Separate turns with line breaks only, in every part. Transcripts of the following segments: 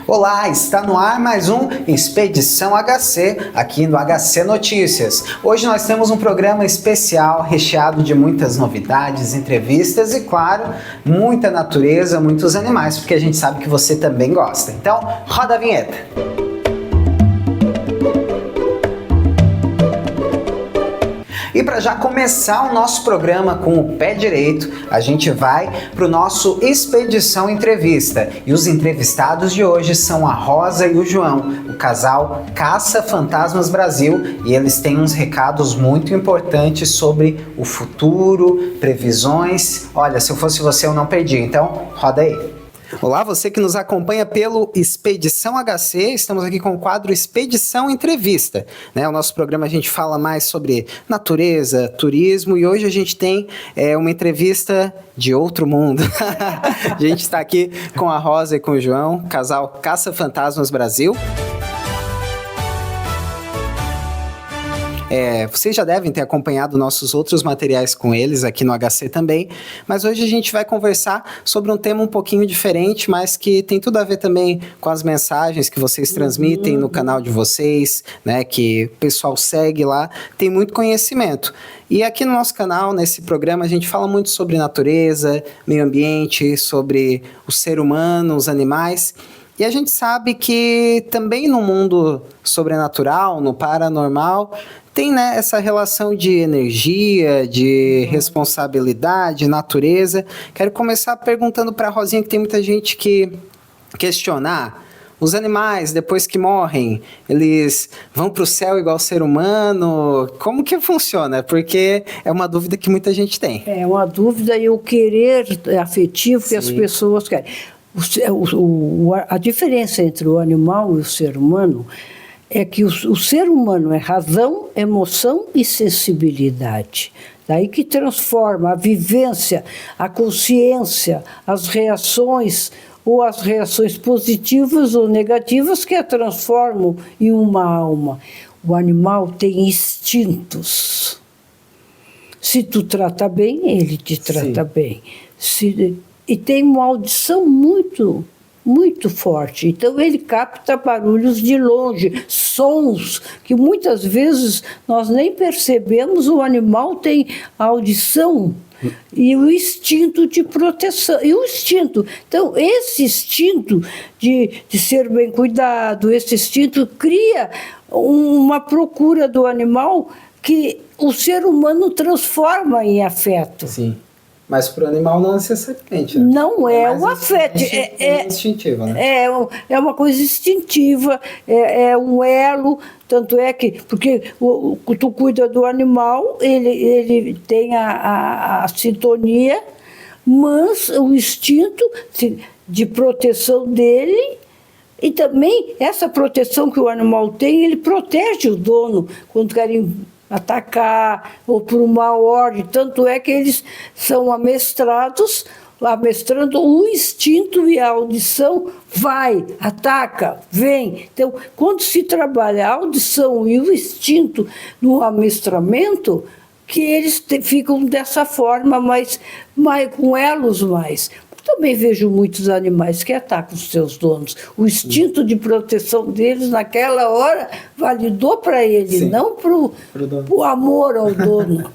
Olá, está no ar mais um Expedição HC, aqui no HC Notícias. Hoje nós temos um programa especial recheado de muitas novidades, entrevistas e, claro, muita natureza, muitos animais, porque a gente sabe que você também gosta. Então, roda a vinheta! E para já começar o nosso programa com o pé direito, a gente vai para o nosso Expedição Entrevista. E os entrevistados de hoje são a Rosa e o João, o casal Caça Fantasmas Brasil, e eles têm uns recados muito importantes sobre o futuro, previsões. Olha, se eu fosse você, eu não perdi, então roda aí. Olá, você que nos acompanha pelo Expedição HC, estamos aqui com o quadro Expedição Entrevista. O nosso programa a gente fala mais sobre natureza, turismo e hoje a gente tem uma entrevista de outro mundo. A gente está aqui com a Rosa e com o João, casal Caça Fantasmas Brasil. Vocês já devem ter acompanhado nossos outros materiais com eles aqui no HC também, mas hoje a gente vai conversar sobre um tema um pouquinho diferente, mas que tem tudo a ver também com as mensagens que vocês transmitem no canal de vocês, que o pessoal segue lá, tem muito conhecimento. E aqui no nosso canal, nesse programa, a gente fala muito sobre natureza, meio ambiente, sobre o ser humano, os animais. E a gente sabe que também no mundo sobrenatural, no paranormal, tem essa relação de energia, de responsabilidade, natureza. Quero começar perguntando para a Rosinha, que tem muita gente que questionar. Os animais, depois que morrem, eles vão para o céu igual ser humano? Como que funciona? Porque é uma dúvida que muita gente tem.
É uma dúvida e o querer afetivo que as pessoas querem. A diferença entre o animal e o ser humano é que o ser humano é razão, emoção e sensibilidade. Daí que transforma a vivência, a consciência, as reações, ou as reações positivas ou negativas que a transformam em uma alma. O animal tem instintos. Se tu trata bem, ele te trata bem. E tem uma audição muito forte. Então, ele capta barulhos de longe, sons que muitas vezes nós nem percebemos. O animal tem a audição e o instinto de proteção. E o instinto. Então, esse instinto de ser bem cuidado, esse instinto cria uma procura do animal que o ser humano transforma em afeto.
Sim. Mas para o animal não necessariamente.
Não é um afeto.
É instintivo, né?
É uma coisa instintiva, é um elo. Tanto é que, porque tu cuida do animal, ele tem a sintonia, mas o instinto de proteção dele. E também essa proteção que o animal tem, ele protege o dono quando querem atacar ou por uma ordem. Tanto é que eles são amestrando o instinto e a audição, vai, ataca, vem. Então, quando se trabalha a audição e o instinto no amestramento, que eles ficam dessa forma, mais com elos mais. Também vejo muitos animais que atacam os seus donos. O instinto de proteção deles, naquela hora, validou para ele, não para o amor ao dono.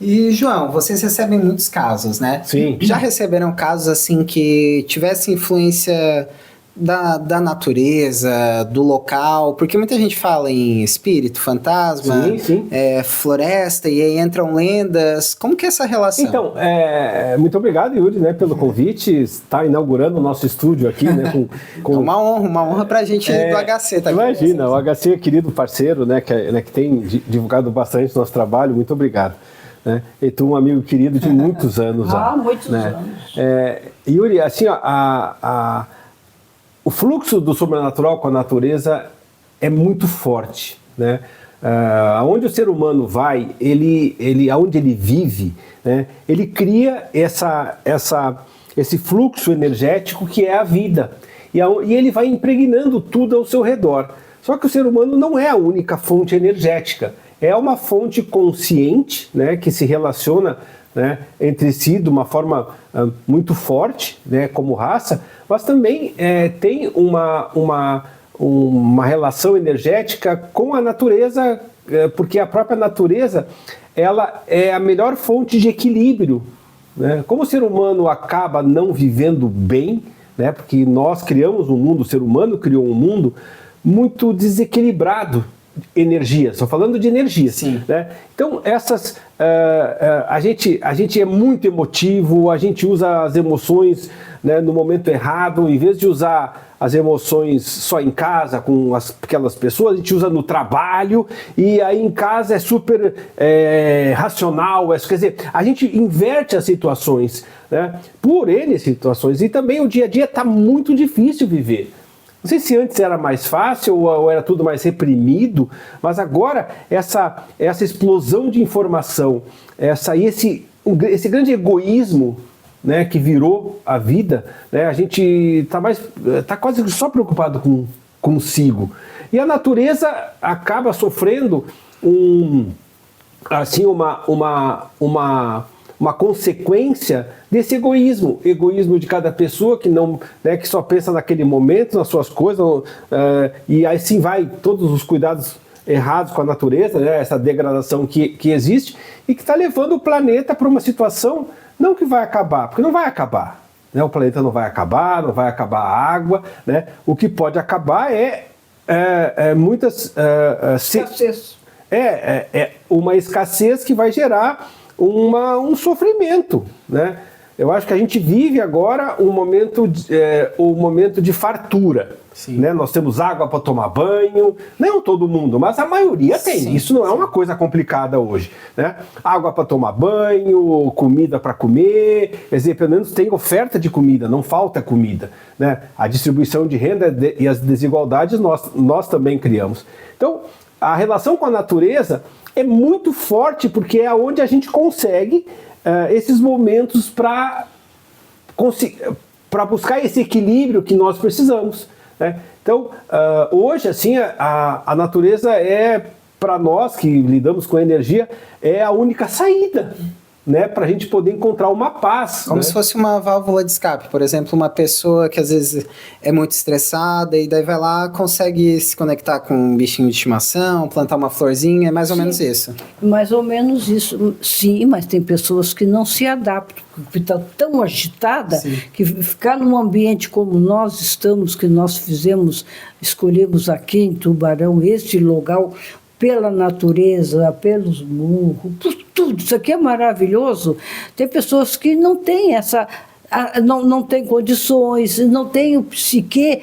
E, João, vocês recebem muitos casos, né?
Sim.
Já receberam casos assim que tivessem influência da natureza, do local? Porque muita gente fala em espírito, fantasma, floresta, e aí entram lendas. Como que é essa relação?
Então, muito obrigado, Yuri, pelo convite. Está inaugurando o nosso estúdio aqui, com...
Uma honra pra gente do HC. Tá?
Imagina, o HC é querido parceiro, que tem divulgado bastante o nosso trabalho. Muito obrigado. E tu, um amigo querido de muitos anos.
Muitos anos.
Yuri, assim, o fluxo do sobrenatural com a natureza é muito forte, Aonde o ser humano vai, aonde ele vive, ele cria esse fluxo energético que é a vida. E ele vai impregnando tudo ao seu redor. Só que o ser humano não é a única fonte energética. É uma fonte consciente, que se relaciona né, entre si de uma forma muito forte, né, como raça, mas também tem uma relação energética com a natureza, porque a própria natureza ela é a melhor fonte de equilíbrio, né? Como o ser humano acaba não vivendo bem, né, porque nós criamos um mundo, o ser humano criou um mundo muito desequilibrado de energia, estou falando de energia.
Sim.
Né? Então, a gente é muito emotivo, a gente usa as emoções, né, no momento errado, em vez de usar as emoções só em casa com aquelas pessoas, a gente usa no trabalho, e aí em casa é super racional, quer dizer, a gente inverte as situações, né, por N situações, e também o dia a dia está muito difícil viver. Não sei se antes era mais fácil ou era tudo mais reprimido, mas agora essa explosão de informação, esse grande egoísmo, né, que virou a vida, né, a gente está quase só preocupado consigo. E a natureza acaba sofrendo uma consequência desse egoísmo de cada pessoa que não, né, que só pensa naquele momento, nas suas coisas, e aí sim vai todos os cuidados errados com a natureza, né, essa degradação que existe e que está levando o planeta para uma situação não que vai acabar, porque não vai acabar, né, o planeta não vai acabar a água, né, o que pode acabar muitas
Escassez.
uma escassez que vai gerar um sofrimento, né? Eu acho que a gente vive agora um momento de fartura. Né? Nós temos água para tomar banho, não todo mundo, mas a maioria tem.
Sim,
isso não é uma coisa complicada hoje. Né? Água para tomar banho, comida para comer, quer dizer, pelo menos tem oferta de comida, não falta comida. Né? A distribuição de renda e as desigualdades nós também criamos. Então, a relação com a natureza é muito forte, porque é onde a gente consegue esses momentos para buscar esse equilíbrio que nós precisamos. Né? Então, hoje, assim, a natureza para nós que lidamos com a energia, é a única saída, né, para a gente poder encontrar uma paz.
Como, né, se fosse uma válvula de escape. Por exemplo, uma pessoa que às vezes é muito estressada e daí vai lá, consegue se conectar com um bichinho de estimação, plantar uma florzinha, é mais ou menos isso.
Mais ou menos isso, sim, mas tem pessoas que não se adaptam, porque está tão agitada, sim, que ficar num ambiente como nós estamos, que nós escolhemos aqui em Tubarão, este lugar, pela natureza, pelos morros, por tudo. Isso aqui é maravilhoso. Tem pessoas que não têm não tem condições, não tem o psique,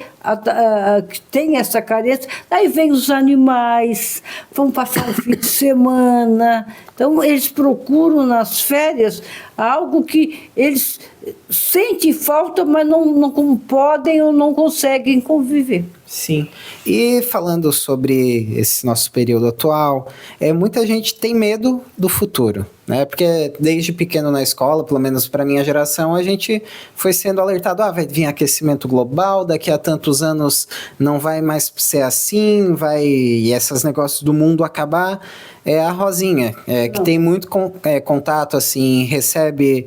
que tem essa carência. Aí vem os animais, vão passar um fim de semana. Então, eles procuram nas férias algo que eles sentem falta, mas não podem ou não conseguem conviver.
Sim. E falando sobre esse nosso período atual, muita gente tem medo do futuro, né? Porque desde pequeno na escola, pelo menos para minha geração, a gente foi sendo alertado, vai vir aquecimento global, daqui a tantos anos não vai mais ser assim, e esses negócios do mundo acabar. É a Rosinha, que tem muito contato, assim, recebe,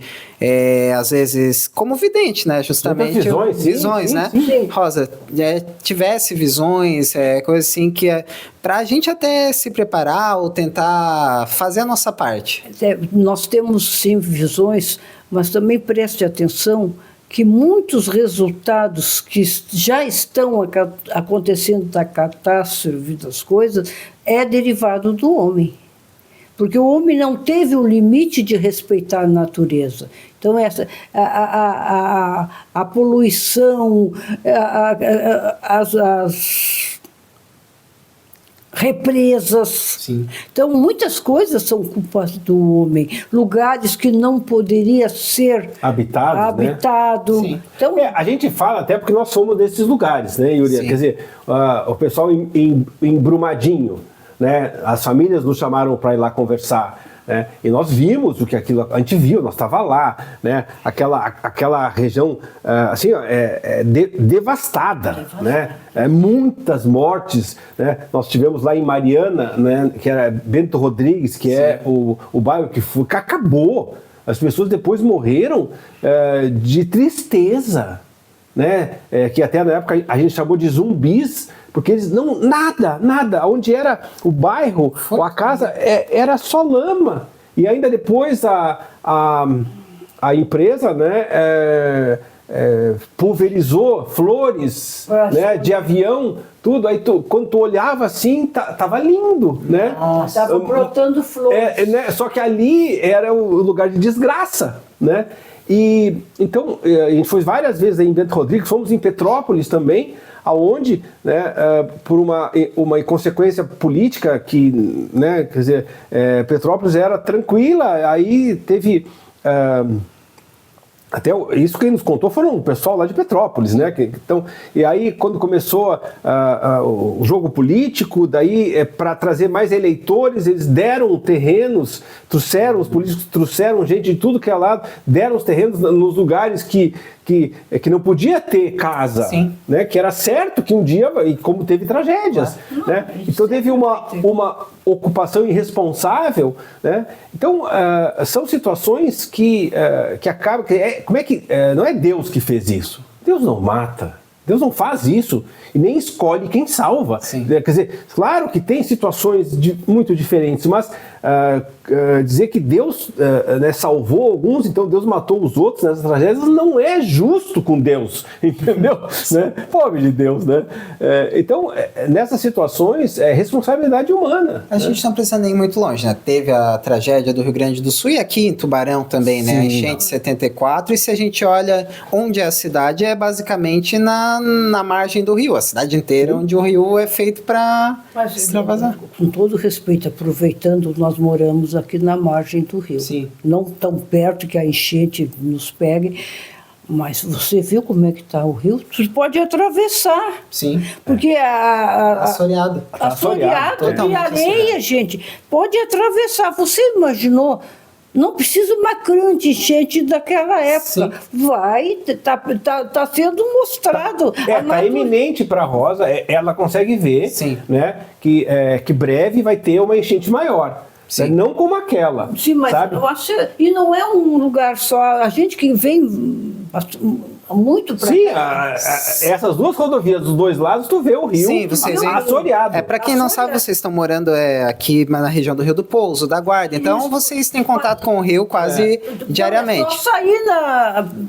às vezes, como vidente, né? Justamente. Visões, sim, né? Sim. Rosa, tivesse visões, coisa assim que para a gente até se preparar ou tentar fazer a nossa parte.
Nós temos, sim, visões, mas também preste atenção que muitos resultados que já estão acontecendo da catástrofe das coisas derivado do homem. Porque o homem não teve o limite de respeitar a natureza. Então, a poluição, as represas. Sim. Então, muitas coisas são culpa do homem. Lugares que não poderia ser habitado.
Né? Então, a gente fala até porque nós somos desses lugares, né, Yuri? Quer dizer, o pessoal em Brumadinho, né, as famílias nos chamaram para ir lá conversar. Né? E nós vimos o que aquilo, a gente viu, nós estava lá, né? Aquela região assim, devastada, né? Muitas mortes, né? Nós tivemos lá em Mariana, né? Que era Bento Rodrigues, que é o bairro que acabou, As pessoas depois morreram de tristeza, né? Que até na época a gente chamou de zumbis, porque eles não, nada, onde era o bairro ou a casa era só lama. E ainda depois a empresa, né, pulverizou flores, né, de avião, tudo. Aí quando tu olhava assim, tava lindo, né?
Estava brotando flores.
Né? Só que ali era o lugar de desgraça, né? E então a gente foi várias vezes em Bento Rodrigues, fomos em Petrópolis também, aonde, né, por uma inconsequência política que, né, quer dizer, Petrópolis era tranquila, aí teve até isso que ele nos contou foram o pessoal lá de Petrópolis, né? Então, e aí quando começou o jogo político, daí para trazer mais eleitores, eles deram terrenos, os políticos trouxeram gente de tudo que é lado, deram os terrenos nos lugares que não podia ter casa, sim, né? Que era certo que um dia, e como teve tragédias, né? Então teve uma ocupação irresponsável, né? Então são situações que acabam, não é Deus que fez isso. Deus não mata, Deus não faz isso e nem escolhe quem salva. Sim. Quer dizer, claro que tem situações muito diferentes, mas dizer que Deus né, salvou alguns, então Deus matou os outros nessas tragédias, não é justo com Deus, entendeu? Né? Pobre de Deus, né? Então, nessas situações, é responsabilidade humana.
A gente não precisa nem ir muito longe, né? Teve a tragédia do Rio Grande do Sul e aqui em Tubarão também, né? A enchente de 74, e se a gente olha onde é a cidade, é basicamente na margem do rio, a cidade inteira, sim, onde o rio é feito para extravasar.
Com todo respeito, aproveitando, nós moramos aqui na margem do rio. Sim. Não tão perto que a enchente nos pegue, mas você viu como é que está o rio? Você pode atravessar. Sim. Porque
assoreado.
Assoreado de areia, gente. Pode atravessar. Você imaginou? Não precisa uma grande enchente daquela época. Sim. Vai, tá sendo mostrado.
Tá iminente para a Rosa, ela consegue ver, sim, né, que breve vai ter uma enchente maior. Sim. Não como aquela.
Sim, mas
sabe?
E não é um lugar só. A gente que vem muito para cá.
Essas duas rodovias dos dois lados, tu vê o rio, sim, assoreado.
Para quem não sabe, vocês estão morando aqui na região do Rio do Pouso, da Guarda. Então, isso, vocês têm contato com o rio quase diariamente.
É só sair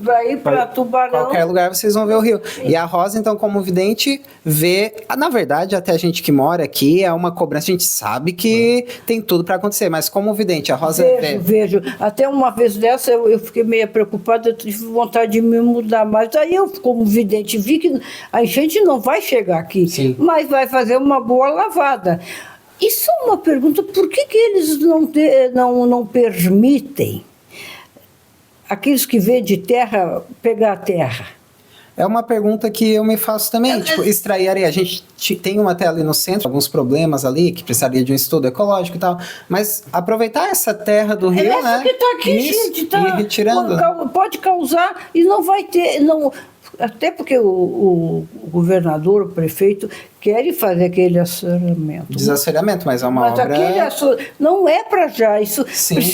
para ir para Tubarão.
Qualquer lugar vocês vão ver o rio. Sim. E a Rosa, então, como vidente, vê... Na verdade, até a gente que mora aqui, é uma cobrança. A gente sabe que tem tudo para acontecer, mas como vidente, a Rosa
vejo. Até uma vez dessa, eu fiquei meio preocupada, eu tive vontade de me mudar. Mas aí eu, como vidente, vi que a enchente não vai chegar aqui, sim, mas vai fazer uma boa lavada. Isso é uma pergunta, por que eles não permitem aqueles que vêm de terra pegar a terra?
É uma pergunta que eu me faço também, extrair areia. A gente tem uma tela ali no centro, alguns problemas ali, que precisaria de um estudo ecológico e tal, mas aproveitar essa terra do rio, né?
Que está aqui, gente,
e retirando.
Pode causar e não vai ter... Até porque o governador, o prefeito, querem fazer aquele assoreamento.
Desassoreamento, mas é uma obra...
não é para já, isso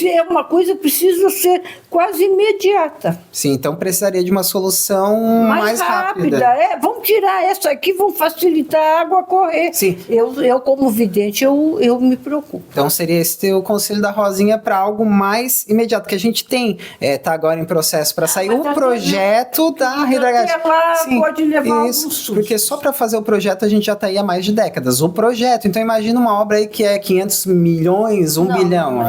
é uma coisa que precisa ser quase imediata.
Sim, então precisaria de uma solução mais rápida.
Vamos tirar essa aqui, vamos facilitar a água correr. Sim. Eu como vidente, eu me preocupo.
Então seria esse o conselho da Rosinha para algo mais imediato, que a gente tem, tá agora em processo para sair o projeto da redragagem.
Pode levar isso,
porque só para fazer o projeto a gente já está aí há mais de décadas. O projeto, então imagina uma obra aí que é 500 milhões, 1 bilhão.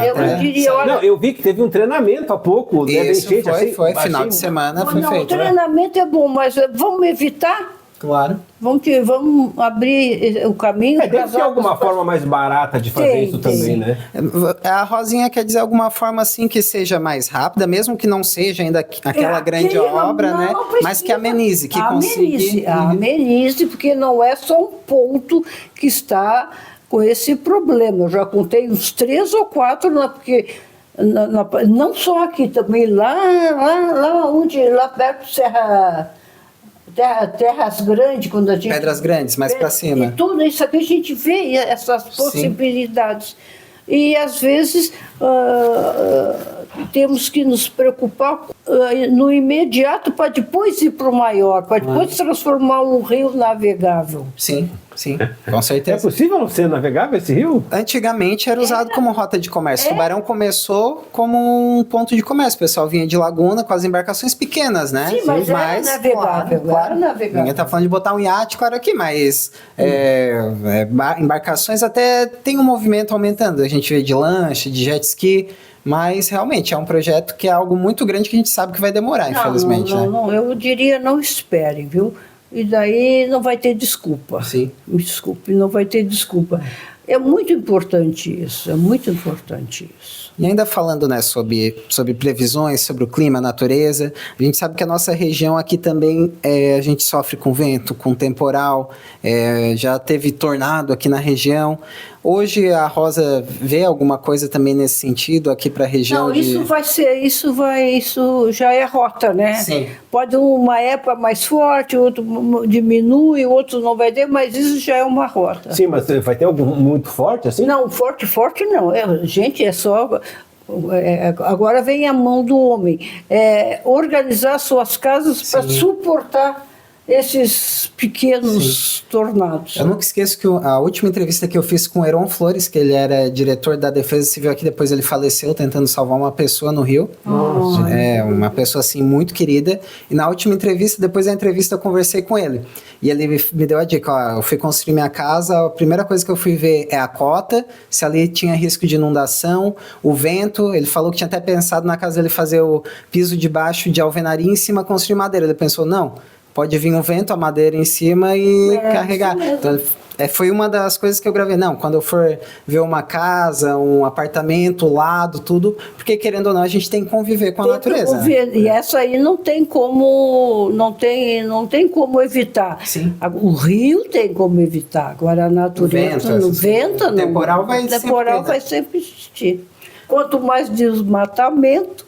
Eu vi que teve um treinamento há pouco.
Isso, foi final de semana foi feito.
O treinamento é bom, mas vamos evitar?
Claro.
Vamos abrir o caminho.
Deve ter alguma forma mais barata de fazer isso também, né?
A Rosinha quer dizer alguma forma assim que seja mais rápida, mesmo que não seja ainda aquela grande obra, né? Mas que amenize, que consiga.
Amenize, porque não é só um ponto que está com esse problema. Eu já contei uns 3 ou 4, porque... não só aqui, também lá perto de Terras Grandes, quando a gente...
Pedras Grandes, mais para cima.
E tudo isso aqui a gente vê essas possibilidades. Sim. E às vezes temos que nos preocupar no imediato para depois ir para o maior, para depois transformar um rio navegável.
Sim, sim, com certeza.
É possível não ser navegável esse rio?
Antigamente era usado como rota de comércio. Tubarão começou como um ponto de comércio. O pessoal vinha de Laguna com as embarcações pequenas, né?
Sim, mas era navegável.
Claro. Ninguém tá falando de botar um iate, claro aqui, mas embarcações até tem um movimento aumentando. A gente vê de lanche, de jet ski, mas realmente é um projeto que é algo muito grande que a gente sabe que vai demorar, infelizmente.
Não, eu diria não esperem, viu? E daí não vai ter desculpa.
Sim.
Me desculpe, não vai ter desculpa. É muito importante isso, é muito importante isso.
E ainda falando, né, sobre previsões, sobre o clima, a natureza, a gente sabe que a nossa região aqui também, a gente sofre com vento, com temporal, já teve tornado aqui na região. Hoje a Rosa vê alguma coisa também nesse sentido aqui para a região?
Não, isso já é rota, né?
Sim.
Pode uma época mais forte, outro diminui, outro não vai ter, mas isso já é uma rota.
Sim, mas vai ter algum muito forte assim?
Não, forte não. Gente, é só... agora vem a mão do homem. Organizar suas casas para suportar esses pequenos tornados.
Eu nunca esqueço que a última entrevista que eu fiz com o Heron Flores, que ele era diretor da Defesa Civil aqui, depois ele faleceu tentando salvar uma pessoa no Rio.
Nossa.
Uma pessoa assim muito querida. E na última entrevista, depois da entrevista eu conversei com ele. E ele me deu a dica, ó, eu fui construir minha casa, a primeira coisa que eu fui ver é a cota, se ali tinha risco de inundação, o vento. Ele falou que tinha até pensado na casa dele fazer o piso de baixo de alvenaria e em cima construir madeira. Ele pensou, não, pode vir um vento, a madeira em cima e carregar. Então, foi uma das coisas que eu gravei. Não, quando eu for ver uma casa, um apartamento, lado, tudo, porque querendo ou não, a gente tem que conviver com a natureza.
E essa aí não tem como, não tem como evitar.
Sim.
O rio tem como evitar. Agora a natureza, o vento,
o temporal
vai sempre existir. Quanto mais desmatamento,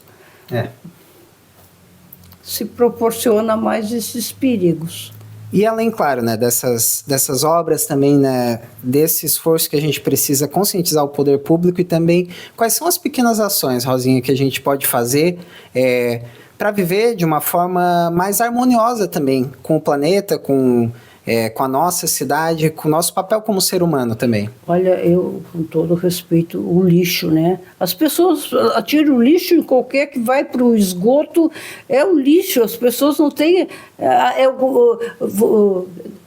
se proporciona mais esses perigos.
E além, claro, né, dessas obras também, né, desse esforço que a gente precisa conscientizar o poder público e também quais são as pequenas ações, Rosinha, que a gente pode fazer para viver de uma forma mais harmoniosa também com o planeta, com a nossa cidade, com o nosso papel como ser humano também.
Olha, eu, com todo respeito, o lixo, né? As pessoas atiram o lixo em qualquer que vai para o esgoto, é o lixo, as pessoas não têm...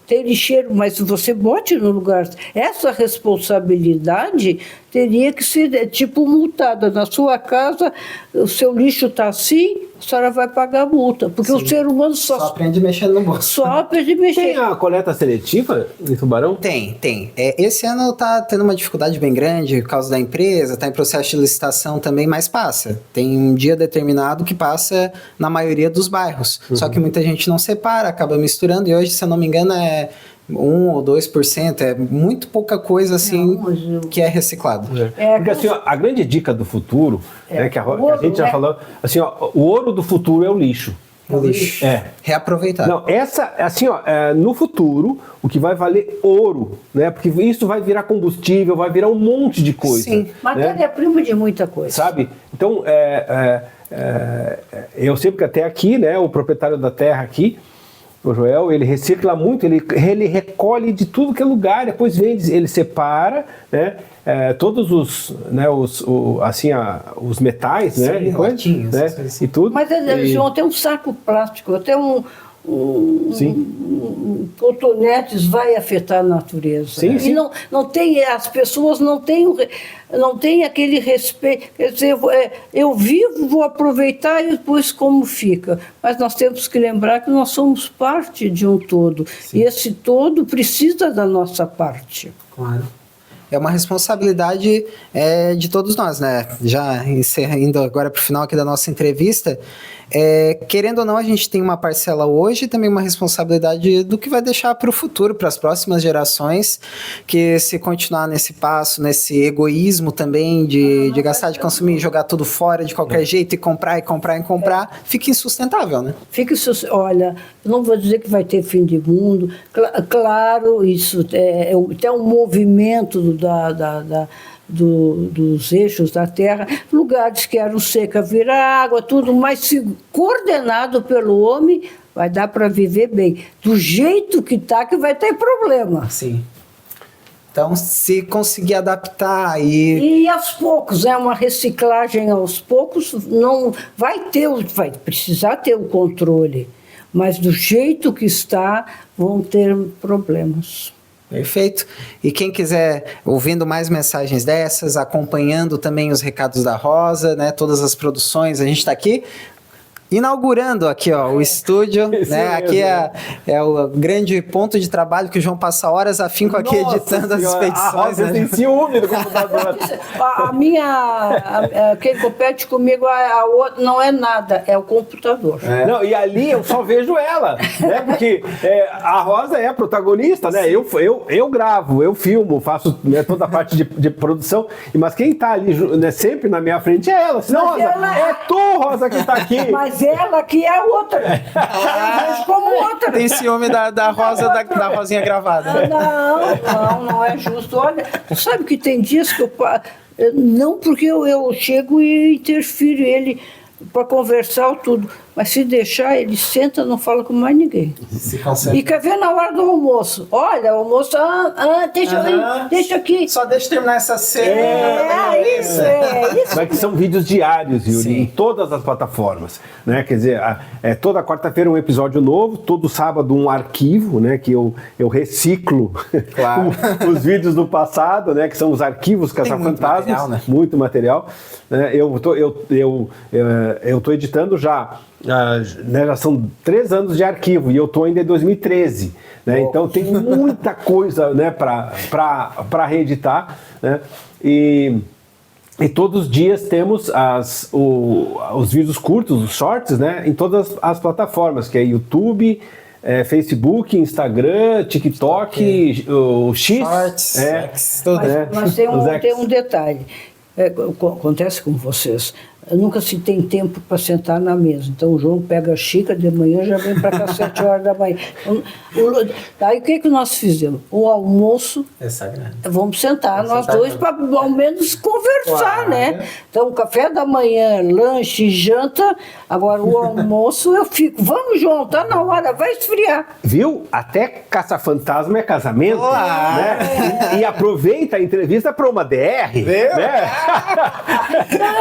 tem lixeiro, mas você bote no lugar. Essa responsabilidade teria que ser tipo multada. Na sua casa, o seu lixo está assim, a senhora vai pagar multa. Porque o ser humano só
aprende mexendo no bolso.
Só aprende mexendo.
Tem a coleta seletiva em Tubarão?
Tem. Esse ano está tendo uma dificuldade bem grande por causa da empresa, está em processo de licitação também, mas passa. Tem um dia determinado que passa na maioria dos bairros. Só que muita gente não separa, acaba misturando, e hoje, se eu não me engano, 1 ou 2%, é muito pouca coisa assim que é reciclado.
Porque assim, ó, a grande dica do futuro, né, que a gente já falou, assim, ó, o ouro do futuro é o lixo.
O lixo. Reaproveitar.
Não, assim, ó, no futuro, o que vai valer ouro, né? Porque isso vai virar combustível, vai virar um monte de coisa.
Sim, matéria-prima de muita coisa.
Sabe? Então, eu sei que até aqui, né, o proprietário da terra aqui, o Joel, ele recicla muito, ele recolhe de tudo que é lugar, depois vende, ele separa, né, todos os, né, os metais,
sim,
né,
latinhas,
né, e tudo.
Mas eles vão ter um saco plástico, até cotonetes vai afetar a natureza.
Sim, sim.
E não tem, as pessoas não têm aquele respeito. Quer dizer, eu vivo, vou aproveitar e depois como fica. Mas nós temos que lembrar que nós somos parte de um todo. Sim. E esse todo precisa da nossa parte.
Claro. É uma responsabilidade de todos nós, né? Já indo agora para o final aqui da nossa entrevista, querendo ou não, a gente tem uma parcela hoje e também uma responsabilidade do que vai deixar para o futuro, para as próximas gerações, que se continuar nesse passo, nesse egoísmo também de gastar, de consumir, jogar tudo fora de qualquer jeito e comprar, fica insustentável, né?
Olha, não vou dizer que vai ter fim de mundo, claro, isso é um movimento dos eixos da Terra, lugares que eram seca, virar água, tudo, mas se coordenado pelo homem, vai dar para viver bem. Do jeito que está, que vai ter problema.
Sim. Então, se conseguir adaptar e...
E aos poucos, uma reciclagem aos poucos, não vai precisar ter o controle, mas do jeito que está, vão ter problemas.
Perfeito. E quem quiser ouvindo mais mensagens dessas, acompanhando também os recados da Rosa, né, todas as produções, a gente está aqui inaugurando aqui, ó, o estúdio, né? Aqui é o grande ponto de trabalho que o João passa horas afinco aqui editando as expedições.
A Rosa tem ciúme do computador.
Quem compete comigo, a outra, não é nada, é o computador.
Não, e ali eu só vejo ela, né? Porque a Rosa é a protagonista, né? Eu gravo, eu filmo, faço, né, toda a parte de produção, mas quem tá ali, né, sempre na minha frente é ela. Senão, Rosa, é tu, Rosa, que tá aqui.
Mas ela que é outra. Eu vejo como outra.
Tem ciúme da Rosa, da Rosinha gravada.
Não é justo. Olha, sabe que tem dias que não porque eu chego e interfiro ele para conversar tudo, mas se deixar, ele senta, não fala com mais ninguém. E quer ver na hora do almoço. Olha, o almoço, deixa aqui.
Só deixa eu terminar essa cena.
É isso.
Mas que são vídeos diários, Yuri,
Sim.
em todas as plataformas, né? Quer dizer, toda quarta-feira um episódio novo, todo sábado um arquivo, né? Que eu reciclo,
Claro.
os vídeos do passado, né? Que são os arquivos Caça-Fantasmas.
Material, né?
Muito material. Né? Eu tô editando já são 3 anos de arquivo e eu tô ainda em 2013, né? Então tem muita coisa, né, para reeditar, né? E todos os dias temos os vídeos curtos, os shorts, né, em todas as plataformas, que é YouTube, Facebook, Instagram, TikTok, o X,
Shorts, tudo.
Mas tem um detalhe. Acontece com vocês. Nunca se tem tempo para sentar na mesa. Então, o João pega a xícara de manhã, já vem para cá às 7 horas da manhã. Aí, o que nós fizemos? O almoço, vamos sentar nós dois para, ao menos, conversar,
Claro.
né? Então, café da manhã, lanche, janta. Agora, o almoço, eu fico. Vamos, João, tá na hora, vai esfriar.
Viu? Até Caça-Fantasma é casamento.
Olá.
Né? E aproveita a entrevista para uma DR.
Viu?
Né?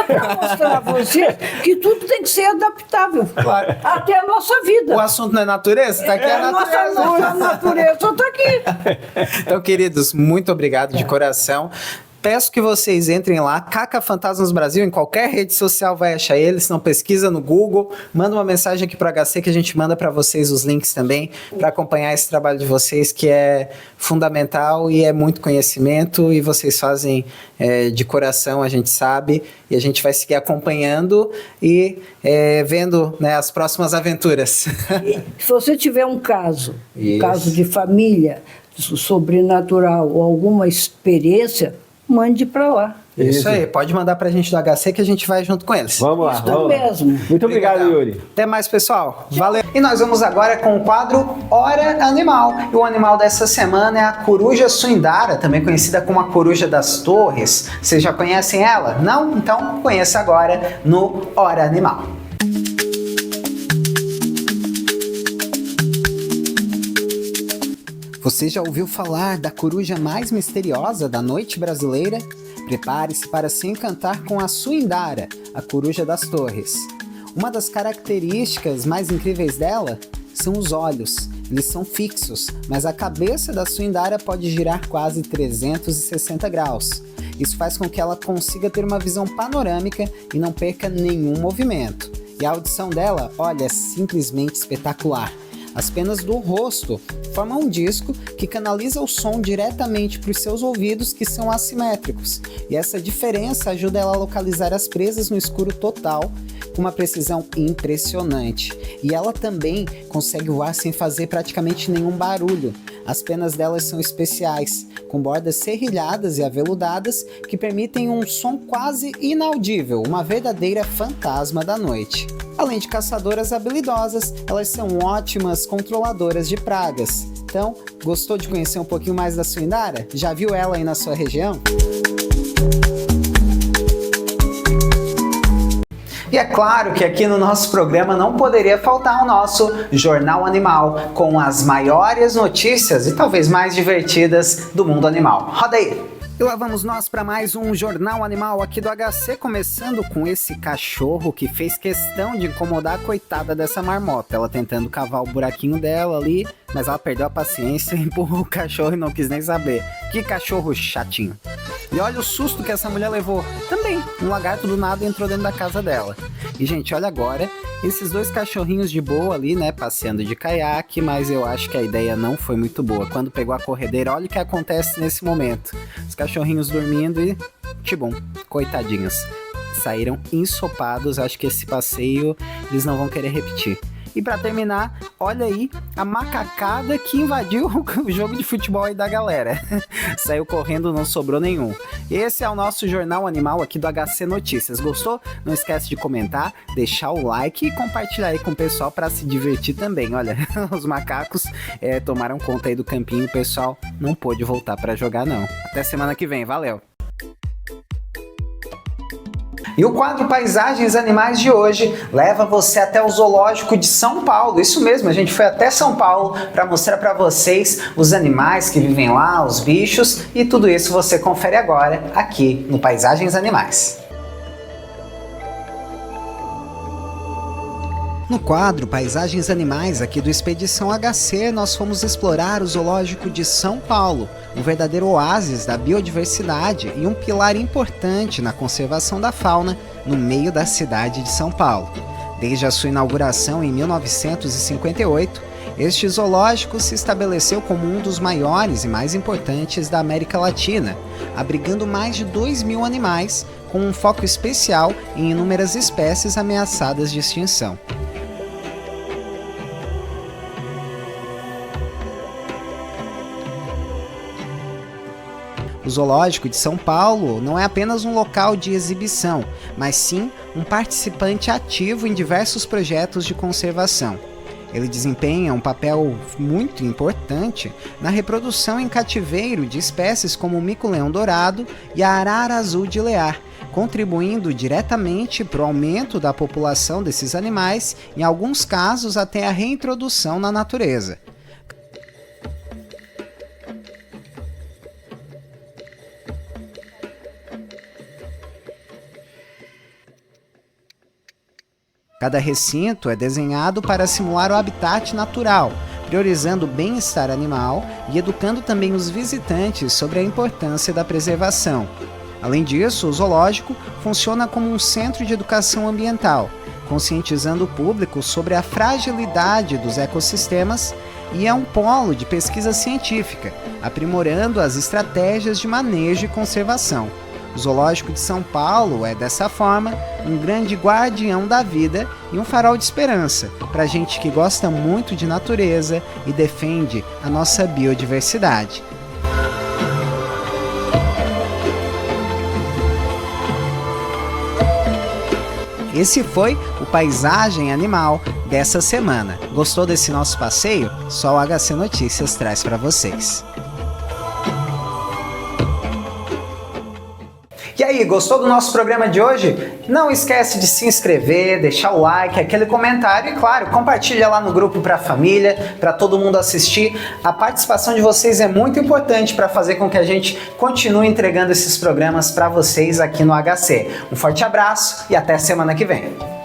Para mostrar a vocês que tudo tem que ser adaptável.
Claro.
Até a nossa vida.
O assunto não é natureza? Tá aqui a natureza.
Nossa natureza está aqui.
Então, queridos, muito obrigado de coração. Peço que vocês entrem lá, Caca Fantasmas Brasil, em qualquer rede social vai achar eles, se não pesquisa no Google, manda uma mensagem aqui para o HC que a gente manda para vocês os links também, para acompanhar esse trabalho de vocês que é fundamental e é muito conhecimento e vocês fazem de coração, a gente sabe, e a gente vai seguir acompanhando e vendo, né, as próximas aventuras.
Se você tiver um caso
Isso.
de família, sobrenatural ou alguma experiência, mande para lá.
Isso aí, pode mandar pra gente do HC que a gente vai junto com eles.
Vamos lá.
Isso
vamos lá.
mesmo.
Muito obrigado, Yuri.
Até mais, pessoal. Valeu. E nós vamos agora com o quadro Hora Animal. E o animal dessa semana é a coruja suindara, também conhecida como a coruja das torres. Vocês já conhecem ela? Não? Então conheça agora no Hora Animal. Você já ouviu falar da coruja mais misteriosa da noite brasileira? Prepare-se para se encantar com a suindara, a coruja das torres. Uma das características mais incríveis dela são os olhos. Eles são fixos, mas a cabeça da suindara pode girar quase 360 graus. Isso faz com que ela consiga ter uma visão panorâmica e não perca nenhum movimento. E a audição dela, olha, é simplesmente espetacular. As penas do rosto formam um disco que canaliza o som diretamente para os seus ouvidos, que são assimétricos. E essa diferença ajuda ela a localizar as presas no escuro total, com uma precisão impressionante. E ela também consegue voar sem fazer praticamente nenhum barulho. As penas delas são especiais, com bordas serrilhadas e aveludadas que permitem um som quase inaudível, uma verdadeira fantasma da noite. Além de caçadoras habilidosas, elas são ótimas controladoras de pragas. Então, gostou de conhecer um pouquinho mais da Suinara? Já viu ela aí na sua região? E é claro que aqui no nosso programa não poderia faltar o nosso Jornal Animal, com as maiores notícias e talvez mais divertidas do mundo animal. Roda aí! E lá vamos nós para mais um Jornal Animal aqui do HC, começando com esse cachorro que fez questão de incomodar a coitada dessa marmota. Ela tentando cavar o buraquinho dela ali, mas ela perdeu a paciência, empurrou o cachorro e não quis nem saber. Que cachorro chatinho. E olha o susto que essa mulher levou. Também, um lagarto do nada entrou dentro da casa dela. E gente, olha agora, esses dois cachorrinhos de boa ali, né, passeando de caiaque, mas eu acho que a ideia não foi muito boa. Quando pegou a corredeira, olha o que acontece nesse momento. Os cachorrinhos dormindo e, tibum, coitadinhos. Saíram ensopados, acho que esse passeio eles não vão querer repetir. E pra terminar, olha aí a macacada que invadiu o jogo de futebol aí da galera. Saiu correndo, não sobrou nenhum. Esse é o nosso Jornal Animal aqui do HC Notícias. Gostou? Não esquece de comentar, deixar o like e compartilhar aí com o pessoal para se divertir também. Olha, os macacos tomaram conta aí do campinho e o pessoal não pôde voltar para jogar não. Até semana que vem, valeu! E o quadro Paisagens Animais de hoje leva você até o Zoológico de São Paulo. Isso mesmo, a gente foi até São Paulo para mostrar para vocês os animais que vivem lá, os bichos, e tudo isso você confere agora aqui no Paisagens Animais. No quadro Paisagens Animais aqui do Expedição HC, nós fomos explorar o Zoológico de São Paulo, um verdadeiro oásis da biodiversidade e um pilar importante na conservação da fauna no meio da cidade de São Paulo. Desde a sua inauguração em 1958, este zoológico se estabeleceu como um dos maiores e mais importantes da América Latina, abrigando mais de 2.000 animais, com um foco especial em inúmeras espécies ameaçadas de extinção. O Zoológico de São Paulo não é apenas um local de exibição, mas sim um participante ativo em diversos projetos de conservação. Ele desempenha um papel muito importante na reprodução em cativeiro de espécies como o mico-leão-dourado e a arara azul de Lear, contribuindo diretamente para o aumento da população desses animais, em alguns casos até a reintrodução na natureza. Cada recinto é desenhado para simular o habitat natural, priorizando o bem-estar animal e educando também os visitantes sobre a importância da preservação. Além disso, o zoológico funciona como um centro de educação ambiental, conscientizando o público sobre a fragilidade dos ecossistemas, e é um polo de pesquisa científica, aprimorando as estratégias de manejo e conservação. O Zoológico de São Paulo é, dessa forma, um grande guardião da vida e um farol de esperança para gente que gosta muito de natureza e defende a nossa biodiversidade. Esse foi o Paisagem Animal dessa semana. Gostou desse nosso passeio? Só o HC Notícias traz para vocês. E aí, gostou do nosso programa de hoje? Não esquece de se inscrever, deixar o like, aquele comentário e, claro, compartilha lá no grupo para a família, para todo mundo assistir. A participação de vocês é muito importante para fazer com que a gente continue entregando esses programas para vocês aqui no HC. Um forte abraço e até semana que vem.